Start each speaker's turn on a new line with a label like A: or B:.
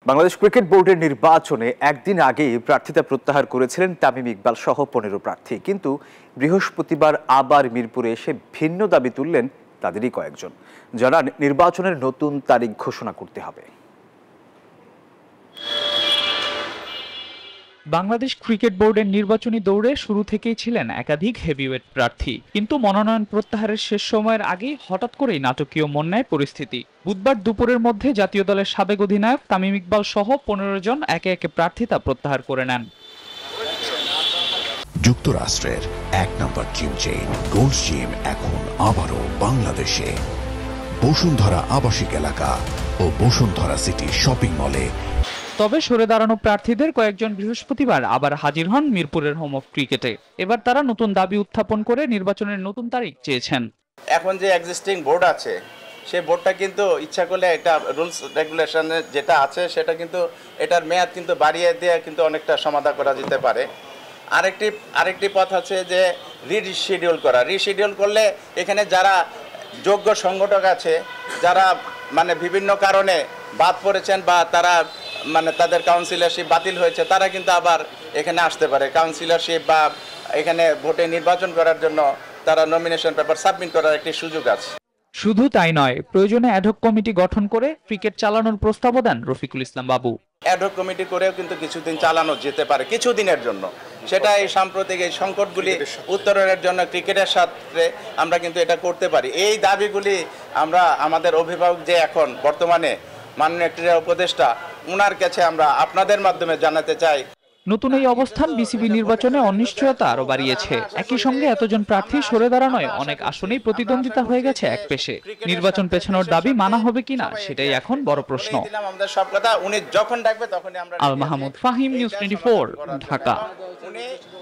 A: Bangladesh cricket বোর্ডের নির্বাচনে একদিন আগেই প্রার্থিতা প্রত্যাহার করেছিলেন তামিম ইকবাল সহ 15 প্রার্থী, কিন্তু বৃহস্পতিবার আবার মিরপুরে এসে ভিন্ন দাবি তুললেন তাদেরই কয়েকজন, যারা নির্বাচনের নতুন তারিখ ঘোষণা করতে হবে।
B: বাংলাদেশ ক্রিকেট বোর্ডের নির্বাচনী দৌড়ে শুরু থেকেই ছিলেন একাধিক হেভিওয়েট প্রার্থী, কিন্তু মনোনয়ন প্রত্যাহারের শেষ সময়ের আগেই হঠাৎ করেই নাটকীয় মন নেয় পরিস্থিতি। বুধবার দুপুরের মধ্যে জাতীয় দলের সাবেক অধিনায়ক তামিম ইকবাল সহ 15 জন একে একে প্রার্থিতা প্রত্যাহার করে নেন।
C: যুক্তরাষ্ট্রের এক নম্বর জিম চেইন গোল্ডস জিম এখন আবারও বাংলাদেশে। বসুন্ধরা আবাসিক এলাকা ও বসুন্ধরা সিটি শপিং মলে।
B: তবে সরে দাঁড়ানো প্রার্থীদের কয়েকজন বৃহস্পতিবার আবার হাজির হন মিরপুরের হোম অফ ক্রিকেটে। এবার তারা নতুন দাবি উত্থাপন করে নির্বাচনের নতুন তারিখ চেয়েছেন।
D: এখন যে এক্সিস্টিং বোর্ড আছে, সেই বোর্ডটা কিন্তু ইচ্ছা করলে এটা রুলস রেগুলেশনে যেটা আছে সেটা কিন্তু এটার মেয়াদ কিন্তু বাড়িয়ে দিয়ে কিন্তু অনেকটা সমাধান করা যেতে পারে। আরেকটি পথ আছে যে রিশিডিউল করলে এখানে যারা যোগ্য সংগঠক আছে, যারা মানে বিভিন্ন কারণে বাদ পড়েছেন বা তারা মানে তাদের কাউন্সিলরশিপ বাতিল হয়েছে, তারা কিন্তু আবার এখানে আসতে পারে। কাউন্সিলরশিপ বা এখানে ভোটে নির্বাচন করার জন্য তারা নমিনেশন পেপার সাবমিট করার একটি সুযোগ আছে।
B: শুধু তাই নয়, প্রয়োজনে অ্যাডহক কমিটি গঠন করে ক্রিকেট চালানোর প্রস্তাবও দেন রফিকুল ইসলাম বাবু।
D: অ্যাডহক কমিটি করেও কিন্তু কিছুদিন চালানো যেতে পারে, কিছুদিনের জন্য। সেটা এই সাম্প্রতিক এই সংকটগুলি উত্তরণের জন্য ক্রিকেটের সাথে আমরা কিন্তু এটা করতে পারি। এই দাবিগুলি আমরা আমাদের অভিভাবক যে এখন বর্তমানে মাননীয় ক্রীড়া উপদেষ্টা, ওনার কাছে আমরা আপনাদের মাধ্যমে জানাতে চাই।
B: নতুন এই অবস্থান বিসিবি নির্বাচনে অনিশ্চয়তা আরো বাড়িয়েছে। একই সঙ্গে এতজন প্রার্থী সরে দাঁড়ানোয় অনেক আসনেই প্রতিদ্বন্দ্বিতা হয়ে গেছে এক পেশে। নির্বাচন পেছানোর দাবি মানা হবে কিনা সেটাই এখন বড় প্রশ্ন।
D: আমাদের সব কথা উনি যখন ডাকবে তখনই আমরা।
B: আল মাহমুদ ফাহিম, নিউজ 24, ঢাকা।